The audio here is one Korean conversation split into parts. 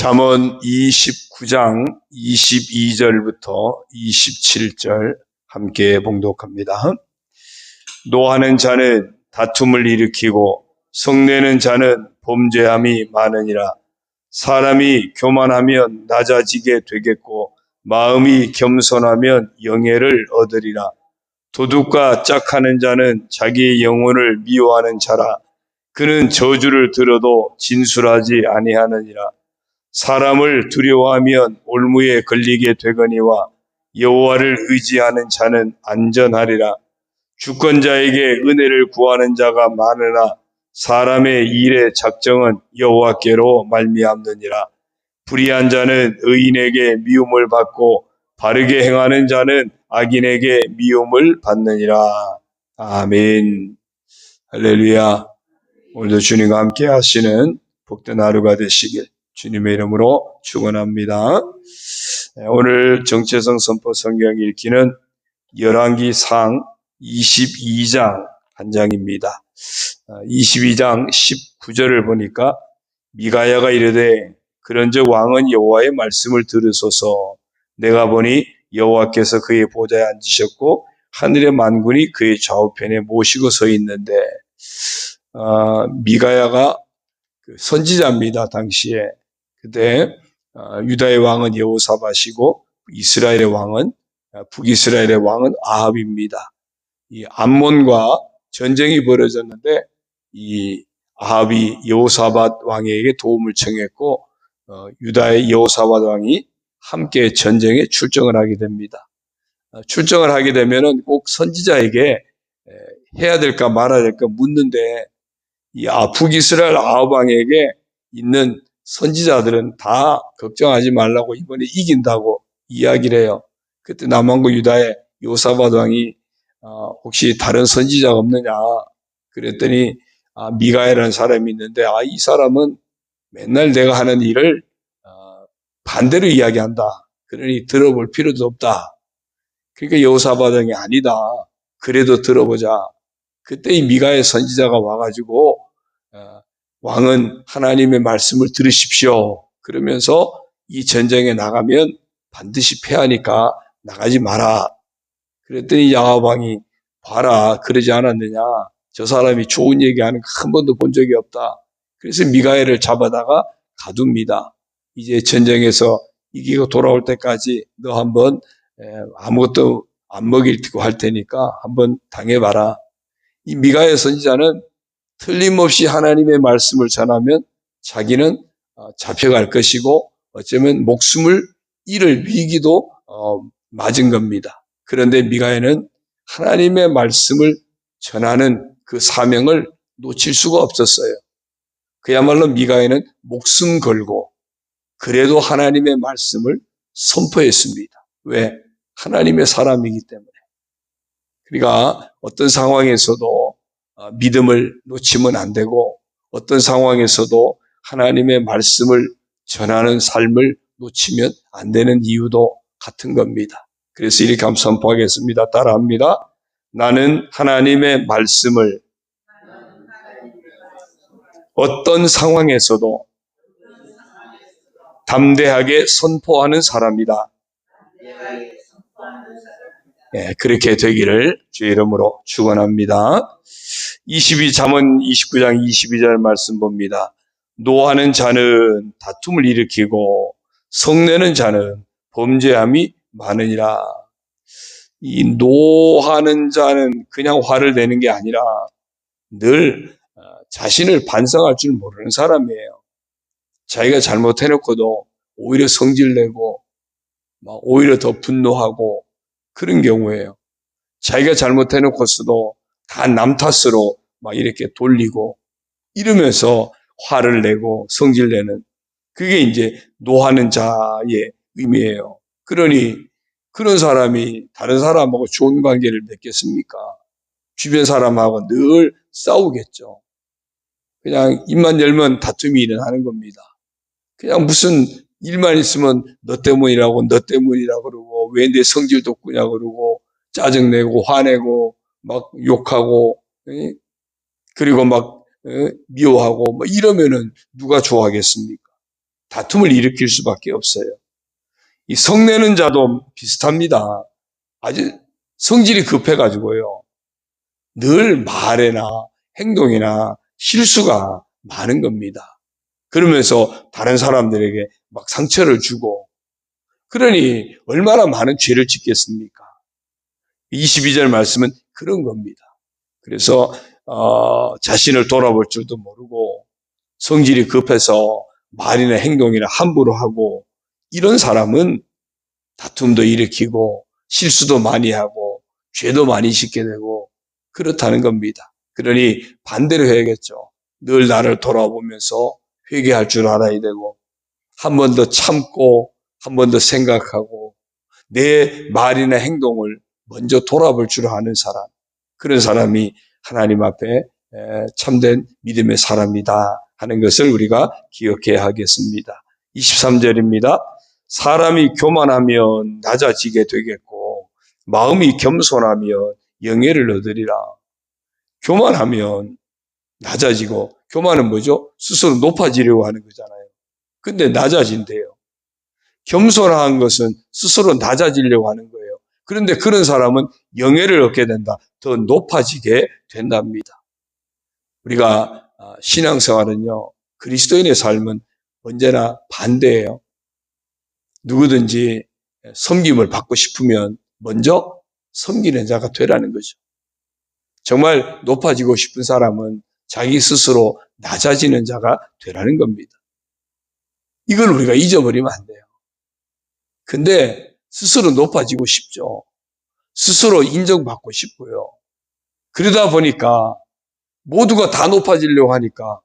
잠언 29장 22절부터 27절 함께 봉독합니다. 노하는 자는 다툼을 일으키고 성내는 자는 범죄함이 많으니라. 사람이 교만하면 낮아지게 되겠고 마음이 겸손하면 영예를 얻으리라. 도둑과 짝하는 자는 자기의 영혼을 미워하는 자라. 그는 저주를 들어도 진술하지 아니하느니라. 사람을 두려워하면 올무에 걸리게 되거니와 여호와를 의지하는 자는 안전하리라. 주권자에게 은혜를 구하는 자가 많으나 사람의 일의 작정은 여호와께로 말미암느니라. 불의한 자는 의인에게 미움을 받고 바르게 행하는 자는 악인에게 미움을 받느니라. 아멘. 할렐루야. 오늘도 주님과 함께 하시는 복된 하루가 되시길 주님의 이름으로 축원합니다. 오늘 정체성 선포 성경 읽기는 열왕기상 22장 한 장입니다. 22장 19절을 보니까 미가야가 이르되 그런즉 왕은 여호와의 말씀을 들으소서. 내가 보니 여호와께서 그의 보좌에 앉으셨고 하늘의 만군이 그의 좌우편에 모시고 서 있는데, 미가야가 선지자입니다. 당시에. 그때 유다의 왕은 여호사밧이고 이스라엘의 왕은, 북이스라엘의 왕은 아합입니다. 이 암몬과 전쟁이 벌어졌는데 이 아합이 여호사밧 왕에게 도움을 청했고 유다의 여호사밧 왕이 함께 전쟁에 출정을 하게 됩니다. 출정을 하게 되면은 꼭 선지자에게 해야 될까 말아야 될까 묻는데, 이 북이스라엘 아합 왕에게 있는 선지자들은 다 걱정하지 말라고 이번에 이긴다고 이야기를 해요. 그때 남왕국 유다의 여호사밧 왕이 혹시 다른 선지자가 없느냐 그랬더니 미가야라는 사람이 있는데 이 사람은 맨날 내가 하는 일을 반대로 이야기한다. 그러니 들어볼 필요도 없다. 그러니까 여호사밧 왕이 아니다. 그래도 들어보자. 그때 이 미가야 선지자가 와가지고 왕은 하나님의 말씀을 들으십시오. 그러면서 이 전쟁에 나가면 반드시 패하니까 나가지 마라. 그랬더니 아합 왕이 봐라, 그러지 않았느냐. 저 사람이 좋은 얘기하는 거 한 번도 본 적이 없다. 그래서 미가야를 잡아다가 가둡니다. 이제 전쟁에서 이기고 돌아올 때까지 너 한번 아무것도 안 먹일 테고 할 테니까 한번 당해봐라. 이 미가야 선지자는 틀림없이 하나님의 말씀을 전하면 자기는 잡혀갈 것이고 어쩌면 목숨을 잃을 위기도 맞은 겁니다. 그런데 미가야는 하나님의 말씀을 전하는 그 사명을 놓칠 수가 없었어요. 그야말로 미가야는 목숨 걸고 그래도 하나님의 말씀을 선포했습니다. 왜? 하나님의 사람이기 때문에. 그러니까 어떤 상황에서도 믿음을 놓치면 안 되고 어떤 상황에서도 하나님의 말씀을 전하는 삶을 놓치면 안 되는 이유도 같은 겁니다. 그래서 이렇게 한번 선포하겠습니다. 따라합니다. 나는 하나님의 말씀을 어떤 상황에서도 담대하게 선포하는 사람이다. 그렇게 되기를 주의 이름으로 축원합니다. 잠언 29장 22절 말씀 봅니다. 노하는 자는 다툼을 일으키고 성내는 자는 범죄함이 많으니라. 이 노하는 자는 그냥 화를 내는 게 아니라 늘 자신을 반성할 줄 모르는 사람이에요. 자기가 잘못해놓고도 오히려 성질내고 오히려 더 분노하고 그런 경우예요. 자기가 잘못해놓고서도 다 남 탓으로 이렇게 돌리고 이러면서 화를 내고 성질내는, 그게 이제 노하는 자의 의미예요. 그러니 그런 사람이 다른 사람하고 좋은 관계를 맺겠습니까? 주변 사람하고 늘 싸우겠죠. 그냥 입만 열면 다툼이 일어나는 겁니다. 그냥 무슨 일만 있으면 너 때문이라고 그러고 왜 내 성질 돋구냐 그러고 짜증내고 화내고 막 욕하고 그리고 막 미워하고 이러면은 누가 좋아하겠습니까? 다툼을 일으킬 수밖에 없어요. 이 성내는 자도 비슷합니다. 아주 성질이 급해가지고요. 늘 말에나 행동이나 실수가 많은 겁니다. 그러면서 다른 사람들에게 막 상처를 주고, 그러니 얼마나 많은 죄를 짓겠습니까? 22절 말씀은 그런 겁니다. 그래서 자신을 돌아볼 줄도 모르고 성질이 급해서 말이나 행동이나 함부로 하고, 이런 사람은 다툼도 일으키고 실수도 많이 하고 죄도 많이 짓게 되고 그렇다는 겁니다. 그러니 반대로 해야겠죠. 늘 나를 돌아보면서 회개할 줄 알아야 되고, 한 번 더 참고 한 번 더 생각하고 내 말이나 행동을 먼저 돌아볼 줄 아는 사람, 그런 사람이 하나님 앞에 참된 믿음의 사람이다 하는 것을 우리가 기억해야 하겠습니다. 23절입니다. 사람이 교만하면 낮아지게 되겠고 마음이 겸손하면 영예를 얻으리라. 교만하면 낮아지고, 교만은 뭐죠? 스스로 높아지려고 하는 거잖아요. 근데 낮아진대요. 겸손한 것은 스스로 낮아지려고 하는 거예요. 그런데 그런 사람은 영예를 얻게 된다. 더 높아지게 된답니다. 우리가 신앙생활은요, 그리스도인의 삶은 언제나 반대예요. 누구든지 섬김을 받고 싶으면 먼저 섬기는 자가 되라는 거죠. 정말 높아지고 싶은 사람은 자기 스스로 낮아지는 자가 되라는 겁니다. 이걸 우리가 잊어버리면 안 돼요. 근데 스스로 높아지고 싶죠. 스스로 인정받고 싶고요. 그러다 보니까 모두가 다 높아지려고 하니까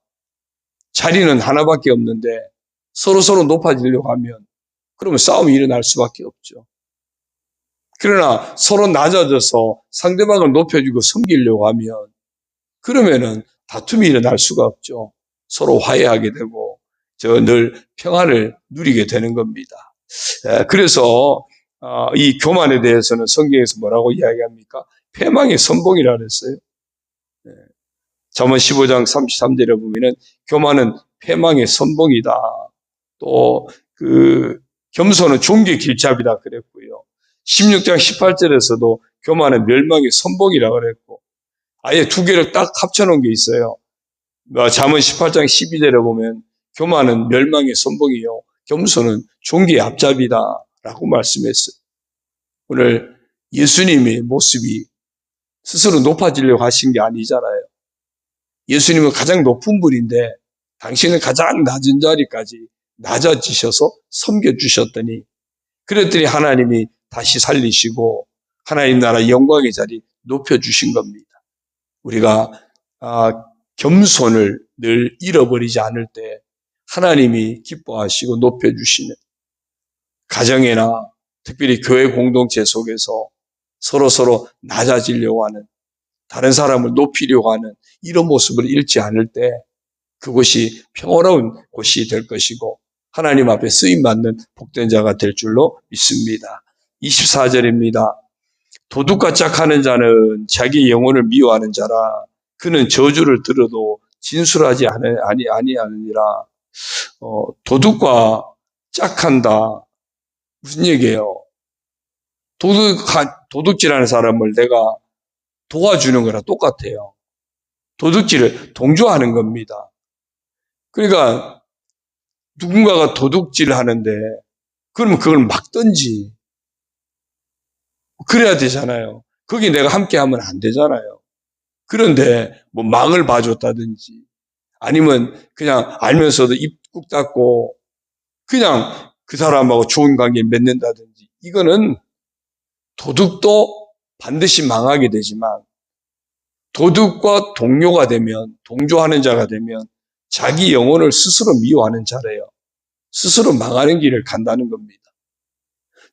자리는 하나밖에 없는데 서로 높아지려고 하면 그러면 싸움이 일어날 수밖에 없죠. 그러나 서로 낮아져서 상대방을 높여주고 섬기려고 하면 그러면은 다툼이 일어날 수가 없죠. 서로 화해하게 되고 늘 평안을 누리게 되는 겁니다. 그래서 이 교만에 대해서는 성경에서 뭐라고 이야기합니까? 패망의 선봉이라 그랬어요. 잠언 15장 33절에 보면은 교만은 패망의 선봉이다. 또 겸손은 종기의 길잡이다 그랬고요. 16장 18절에서도 교만은 멸망의 선봉이라 그랬고, 아예 두 개를 딱 합쳐놓은 게 있어요. 잠언 18장 12절에 보면 교만은 멸망의 선봉이요, 겸손은 종기의 앞잡이다 라고 말씀했어요. 오늘 예수님의 모습이 스스로 높아지려고 하신 게 아니잖아요. 예수님은 가장 높은 분인데 당신은 가장 낮은 자리까지 낮아지셔서 섬겨주셨더니, 그랬더니 하나님이 다시 살리시고 하나님 나라 영광의 자리 높여주신 겁니다. 우리가 겸손을 늘 잃어버리지 않을 때 하나님이 기뻐하시고 높여주시는, 가정이나 특별히 교회 공동체 속에서 서로 낮아지려고 하는, 다른 사람을 높이려고 하는 이런 모습을 잃지 않을 때 그곳이 평화로운 곳이 될 것이고 하나님 앞에 쓰임받는 복된 자가 될 줄로 믿습니다. 24절입니다. 도둑과 짝하는 자는 자기 영혼을 미워하는 자라. 그는 저주를 들어도 진술하지 아니하느니라. 도둑과 짝한다. 무슨 얘기예요? 도둑질하는 사람을 내가 도와주는 거랑 똑같아요. 도둑질을 동조하는 겁니다. 그러니까 누군가가 도둑질을 하는데 그러면 그걸 막든지 그래야 되잖아요. 거기 내가 함께 하면 안 되잖아요. 그런데 뭐 망을 봐줬다든지 아니면 그냥 알면서도 입 꾹 닫고 그냥 그 사람하고 좋은 관계 맺는다든지, 이거는 도둑도 반드시 망하게 되지만 도둑과 동료가 되면, 동조하는 자가 되면 자기 영혼을 스스로 미워하는 자래요. 스스로 망하는 길을 간다는 겁니다.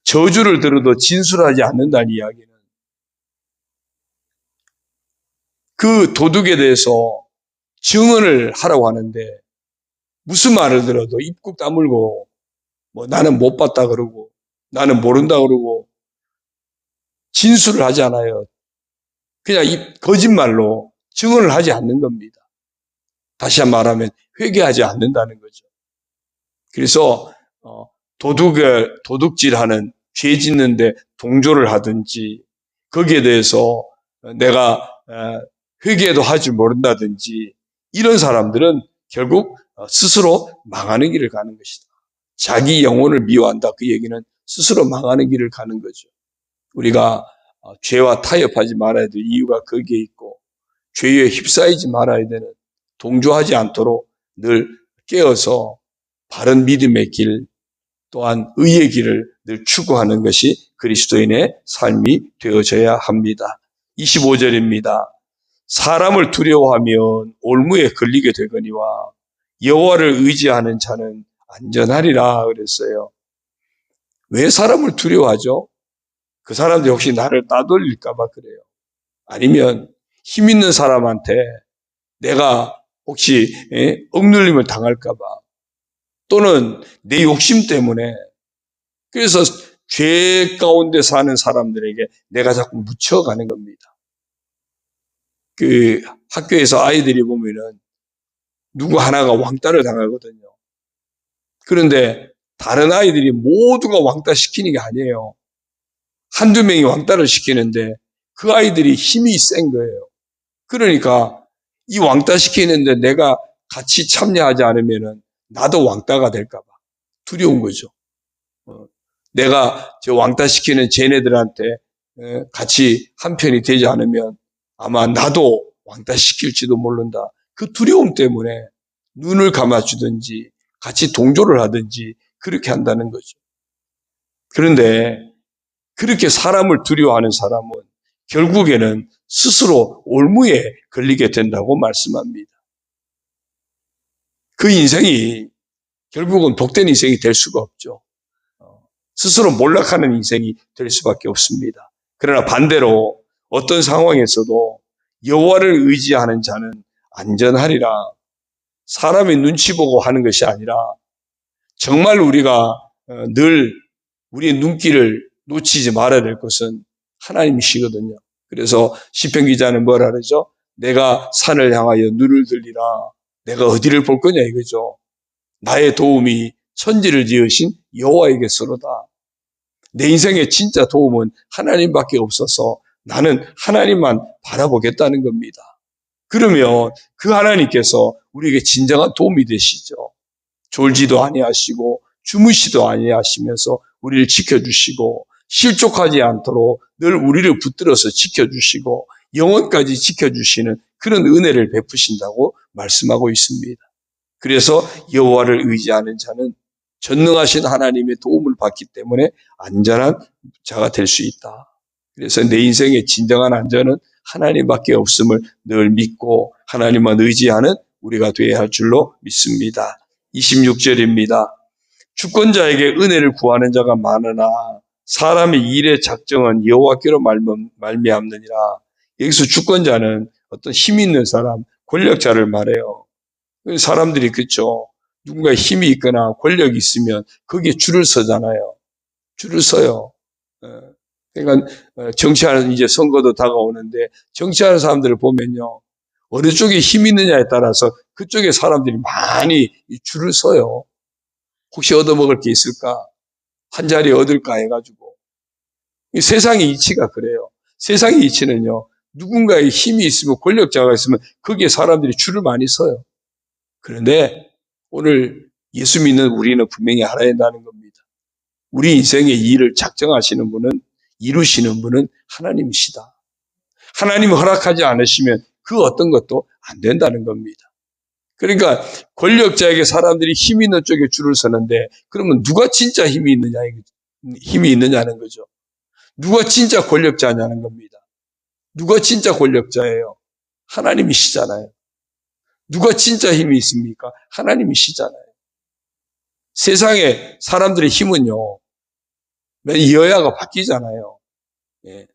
저주를 들어도 진술하지 않는다는 이야기는 그 도둑에 대해서 증언을 하라고 하는데 무슨 말을 들어도 입 꾹 다물고 뭐 나는 못 봤다 그러고 나는 모른다 그러고 진술을 하지 않아요. 그냥 거짓말로 증언을 하지 않는 겁니다. 다시 한번 말하면 회개하지 않는다는 거죠. 그래서 도둑질하는, 죄 짓는데 동조를 하든지, 거기에 대해서 내가 회개도 하지 모른다든지, 이런 사람들은 결국 스스로 망하는 길을 가는 것이다. 자기 영혼을 미워한다. 그 얘기는 스스로 망하는 길을 가는 거죠. 우리가 죄와 타협하지 말아야 될 이유가 거기에 있고, 죄에 휩싸이지 말아야 되는, 동조하지 않도록 늘 깨어서 바른 믿음의 길, 또한 의의 길을 늘 추구하는 것이 그리스도인의 삶이 되어져야 합니다. 25절입니다. 사람을 두려워하면 올무에 걸리게 되거니와 여호와를 의지하는 자는 안전하리라 그랬어요. 왜 사람을 두려워하죠? 그 사람들이 혹시 나를 따돌릴까 봐 그래요. 아니면 힘 있는 사람한테 내가 혹시 억눌림을 당할까 봐, 또는 내 욕심 때문에, 그래서 죄 가운데 사는 사람들에게 내가 자꾸 묻혀가는 겁니다. 그 학교에서 아이들이 보면은 누구 하나가 왕따를 당하거든요. 그런데 다른 아이들이 모두가 왕따 시키는 게 아니에요. 한두 명이 왕따를 시키는데 그 아이들이 힘이 센 거예요. 그러니까 이 왕따 시키는데 내가 같이 참여하지 않으면은 나도 왕따가 될까 봐 두려운 거죠. 내가 저 왕따 시키는 쟤네들한테 같이 한편이 되지 않으면 아마 나도 왕따 시킬지도 모른다. 그 두려움 때문에 눈을 감아주든지 같이 동조를 하든지 그렇게 한다는 거죠. 그런데 그렇게 사람을 두려워하는 사람은 결국에는 스스로 올무에 걸리게 된다고 말씀합니다. 그 인생이 결국은 복된 인생이 될 수가 없죠. 스스로 몰락하는 인생이 될 수밖에 없습니다. 그러나 반대로 어떤 상황에서도 여호와를 의지하는 자는 안전하리라. 사람의 눈치 보고 하는 것이 아니라 정말 우리가 늘 우리의 눈길을 놓치지 말아야 될 것은 하나님이시거든요. 그래서 시편 기자는 뭐라 그러죠? 내가 산을 향하여 눈을 들리라. 내가 어디를 볼 거냐 이거죠. 나의 도움이 천지를 지으신 여호와에게서로다. 내 인생의 진짜 도움은 하나님밖에 없어서 나는 하나님만 바라보겠다는 겁니다. 그러면 그 하나님께서 우리에게 진정한 도움이 되시죠. 졸지도 아니하시고 주무시도 아니하시면서 우리를 지켜주시고 실족하지 않도록 늘 우리를 붙들어서 지켜주시고 영원까지 지켜주시는 그런 은혜를 베푸신다고 말씀하고 있습니다. 그래서 여호와를 의지하는 자는 전능하신 하나님의 도움을 받기 때문에 안전한 자가 될 수 있다. 그래서 내 인생의 진정한 안전은 하나님밖에 없음을 늘 믿고 하나님만 의지하는 우리가 되어야 할 줄로 믿습니다. 26절입니다. 주권자에게 은혜를 구하는 자가 많으나 사람의 일의 작정은 여호와께로 말미암느니라. 여기서 주권자는 어떤 힘 있는 사람, 권력자를 말해요. 사람들이 그렇죠. 누군가 힘이 있거나 권력이 있으면 거기에 줄을 서잖아요. 줄을 서요. 그러니까 정치하는 이제 선거도 다가오는데 정치하는 사람들을 보면요. 어느 쪽에 힘이 있느냐에 따라서 그쪽에 사람들이 많이 줄을 서요. 혹시 얻어먹을 게 있을까? 한 자리 얻을까 해가지고. 이 세상의 이치가 그래요. 세상의 이치는요. 누군가의 힘이 있으면 권력자가 있으면 거기에 사람들이 줄을 많이 서요. 그런데 오늘 예수 믿는 우리는 분명히 알아야 한다는 겁니다. 우리 인생의 일을 작정하시는 분은, 이루시는 분은 하나님이시다. 하나님이 허락하지 않으시면 그 어떤 것도 안 된다는 겁니다. 그러니까 권력자에게 사람들이 힘 있는 쪽에 줄을 서는데 그러면 누가 진짜 힘이 있느냐는 거죠. 누가 진짜 권력자냐는 겁니다. 누가 진짜 권력자예요? 하나님이시잖아요. 누가 진짜 힘이 있습니까? 하나님이시잖아요. 세상에 사람들의 힘은요, 여야가 바뀌잖아요. 예.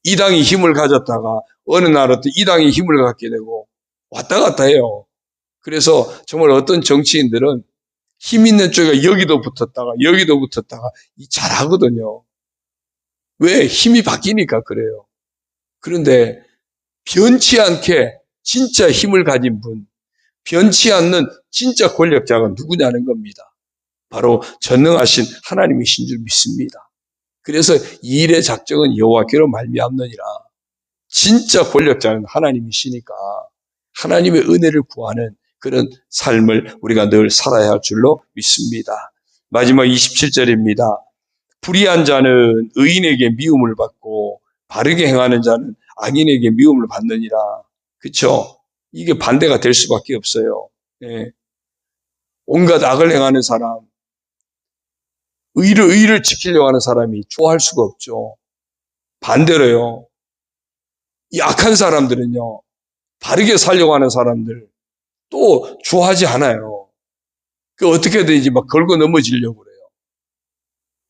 이 당이 힘을 가졌다가 어느 날부터 이 당이 힘을 갖게 되고 왔다 갔다 해요. 그래서 정말 어떤 정치인들은 힘 있는 쪽에 여기도 붙었다가 잘하거든요. 왜? 힘이 바뀌니까 그래요. 그런데 변치 않게 진짜 힘을 가진 분, 변치 않는 진짜 권력자가 누구냐는 겁니다. 바로 전능하신 하나님이신 줄 믿습니다. 그래서 이 일의 작정은 여호와께로 말미암느니라. 진짜 권력자는 하나님이시니까 하나님의 은혜를 구하는 그런 삶을 우리가 늘 살아야 할 줄로 믿습니다. 마지막 27절입니다. 불의한 자는 의인에게 미움을 받고 바르게 행하는 자는 악인에게 미움을 받느니라. 그렇죠? 이게 반대가 될 수밖에 없어요. 예. 온갖 악을 행하는 사람, 의를 지키려고 하는 사람이 좋아할 수가 없죠. 반대로요. 이 악한 사람들은요, 바르게 살려고 하는 사람들 또 좋아하지 않아요. 그 어떻게든지 막 걸고 넘어지려고 그래요.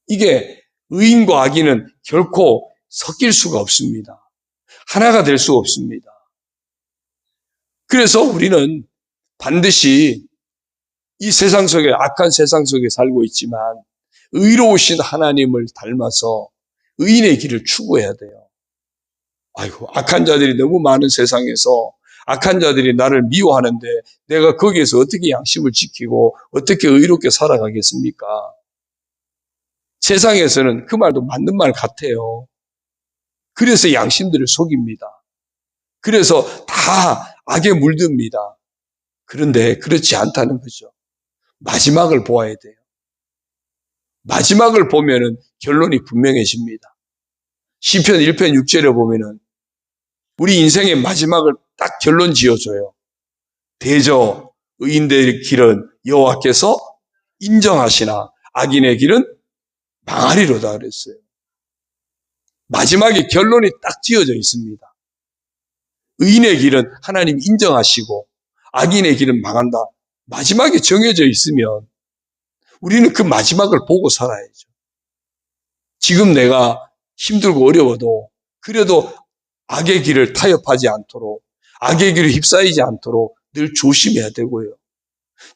이게 의인과 악인은 결코 섞일 수가 없습니다. 하나가 될 수가 없습니다. 그래서 우리는 반드시 이 세상 속에, 악한 세상 속에 살고 있지만 의로우신 하나님을 닮아서 의인의 길을 추구해야 돼요. 아이고, 악한 자들이 너무 많은 세상에서 악한 자들이 나를 미워하는데 내가 거기에서 어떻게 양심을 지키고 어떻게 의롭게 살아가겠습니까? 세상에서는 그 말도 맞는 말 같아요. 그래서 양심들을 속입니다. 그래서 다 악에 물듭니다. 그런데 그렇지 않다는 거죠. 마지막을 보아야 돼요. 마지막을 보면은 결론이 분명해집니다. 시편 1편 6절에 보면은 우리 인생의 마지막을 딱 결론 지어줘요. 대저 의인들의 길은 여호와께서 인정하시나 악인의 길은 망하리로다 그랬어요. 마지막에 결론이 딱 지어져 있습니다. 의인의 길은 하나님 인정하시고 악인의 길은 망한다. 마지막에 정해져 있으면 우리는 그 마지막을 보고 살아야죠. 지금 내가 힘들고 어려워도 그래도 악의 길을 타협하지 않도록, 악의 길을 휩싸이지 않도록 늘 조심해야 되고요.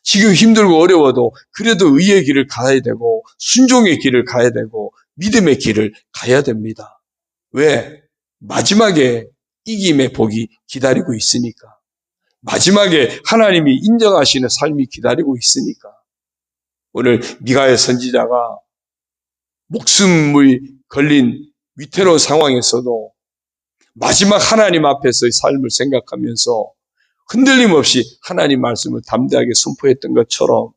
지금 힘들고 어려워도 그래도 의의 길을 가야 되고 순종의 길을 가야 되고 믿음의 길을 가야 됩니다. 왜? 마지막에 이김의 복이 기다리고 있으니까. 마지막에 하나님이 인정하시는 삶이 기다리고 있으니까. 오늘 미가의 선지자가 목숨이 걸린 위태로운 상황에서도 마지막 하나님 앞에서의 삶을 생각하면서 흔들림 없이 하나님 말씀을 담대하게 선포했던 것처럼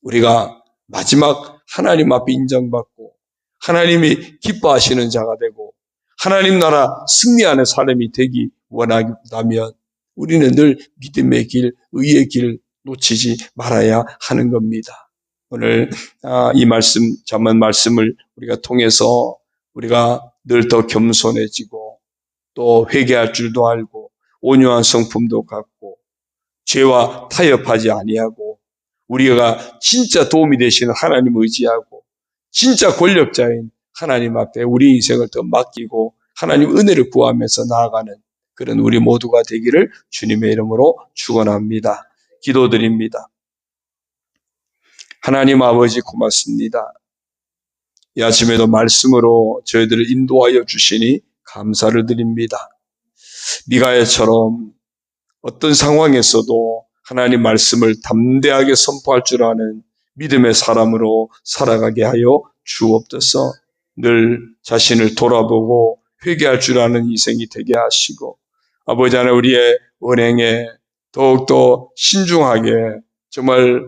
우리가 마지막 하나님 앞에 인정받고 하나님이 기뻐하시는 자가 되고 하나님 나라 승리하는 사람이 되기 원한다면 우리는 늘 믿음의 길, 의의 길 놓치지 말아야 하는 겁니다. 오늘 이 말씀, 잠언 말씀을 우리가 통해서 우리가 늘 더 겸손해지고 또 회개할 줄도 알고 온유한 성품도 갖고 죄와 타협하지 아니하고 우리가 진짜 도움이 되시는 하나님을 의지하고 진짜 권력자인 하나님 앞에 우리 인생을 더 맡기고 하나님 은혜를 구하면서 나아가는 그런 우리 모두가 되기를 주님의 이름으로 축원합니다. 기도드립니다. 하나님 아버지 고맙습니다. 이 아침에도 말씀으로 저희들을 인도하여 주시니 감사를 드립니다. 미가야처럼 어떤 상황에서도 하나님 말씀을 담대하게 선포할 줄 아는 믿음의 사람으로 살아가게 하여 주옵소서. 늘 자신을 돌아보고 회개할 줄 아는 인생이 되게 하시고 아버지 하나님 우리의 은행에 더욱더 신중하게 정말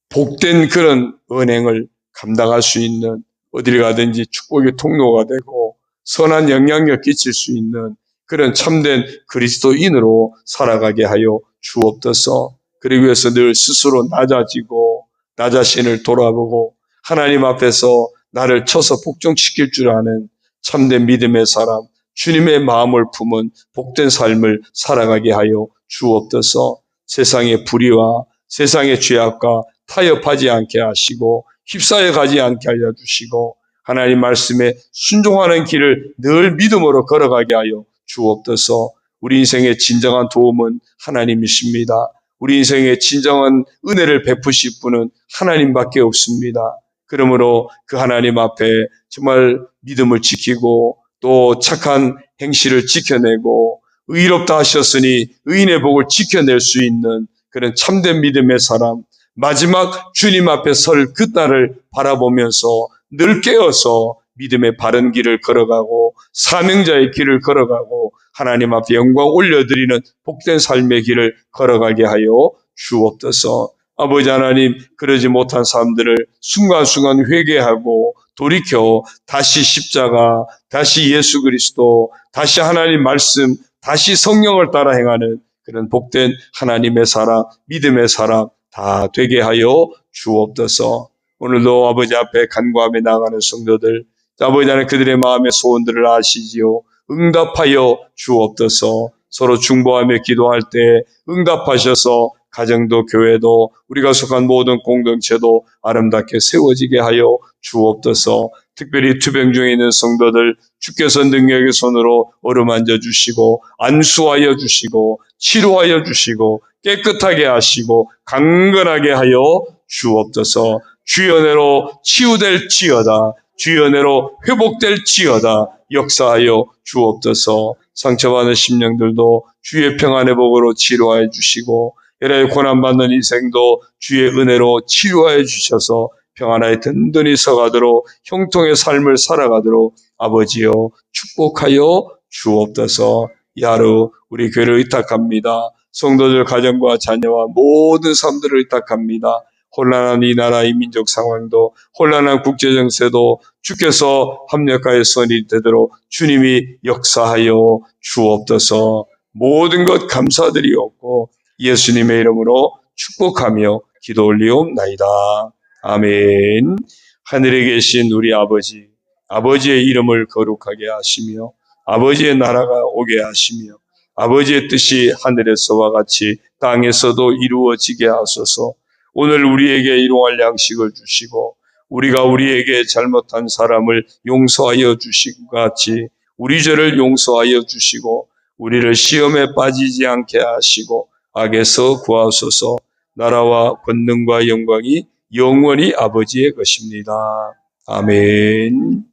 복된 그런 은행을 감당할 수 있는 어디를 가든지 축복의 통로가 되고 선한 영향력 끼칠 수 있는 그런 참된 그리스도인으로 살아가게 하여 주옵소서. 그러기 위해서 늘 스스로 낮아지고 나 자신을 돌아보고 하나님 앞에서 나를 쳐서 복종시킬 줄 아는 참된 믿음의 사람, 주님의 마음을 품은 복된 삶을 살아가게 하여 주옵소서. 세상의 불의와 세상의 죄악과 타협하지 않게 하시고 휩싸여 가지 않게 하여 주시고 하나님 말씀에 순종하는 길을 늘 믿음으로 걸어가게 하여 주옵소서. 우리 인생의 진정한 도움은 하나님이십니다. 우리 인생의 진정한 은혜를 베푸실 분은 하나님밖에 없습니다. 그러므로 그 하나님 앞에 정말 믿음을 지키고 또 착한 행실을 지켜내고 의롭다 하셨으니 의인의 복을 지켜낼 수 있는 그런 참된 믿음의 사람, 마지막 주님 앞에 설 그날을 바라보면서 늘 깨어서 믿음의 바른 길을 걸어가고 사명자의 길을 걸어가고 하나님 앞에 영광 올려드리는 복된 삶의 길을 걸어가게 하여 주옵소서. 아버지 하나님, 그러지 못한 사람들을 순간순간 회개하고 돌이켜 다시 십자가, 다시 예수 그리스도, 다시 하나님 말씀, 다시 성령을 따라 행하는 그런 복된 하나님의 사람, 믿음의 사람 다 되게 하여 주옵소서. 오늘도 아버지 앞에 간구하며 나가는 성도들, 아버지 하나님 그들의 마음의 소원들을 아시지요. 응답하여 주옵소서. 서로 중보하며 기도할 때 응답하셔서 가정도 교회도 우리가 속한 모든 공동체도 아름답게 세워지게 하여 주옵소서. 특별히 투병 중에 있는 성도들 주께서 능력의 손으로 어루만져 주시고 안수하여 주시고 치료하여 주시고 깨끗하게 하시고 강건하게 하여 주옵소서. 주의 은혜로 치유될지어다. 주의 은혜로 회복될지어다. 역사하여 주옵소서. 상처받은 심령들도 주의 평안의 복으로 치료하여 주시고 여러 고난받는 인생도 주의 은혜로 치료하여 주셔서 평안하게 든든히 서가도록 형통의 삶을 살아가도록 아버지여 축복하여 주옵소서. 이 하루 우리 교회를 의탁합니다. 성도들 가정과 자녀와 모든 사람들을 의탁합니다. 혼란한 이 나라 이 민족 상황도 혼란한 국제정세도 주께서 합력하여 선이 되도록 주님이 역사하여 주옵소서. 모든 것 감사드리옵고 예수님의 이름으로 축복하며 기도 올리옵나이다. 아멘. 하늘에 계신 우리 아버지, 아버지의 이름을 거룩하게 하시며 아버지의 나라가 오게 하시며 아버지의 뜻이 하늘에서와 같이 땅에서도 이루어지게 하소서. 오늘 우리에게 일용할 양식을 주시고 우리가 우리에게 잘못한 사람을 용서하여 주신 것 같이 우리 죄를 용서하여 주시고 우리를 시험에 빠지지 않게 하시고 악에서 구하소서. 나라와 권능과 영광이 영원히 아버지의 것입니다. 아멘.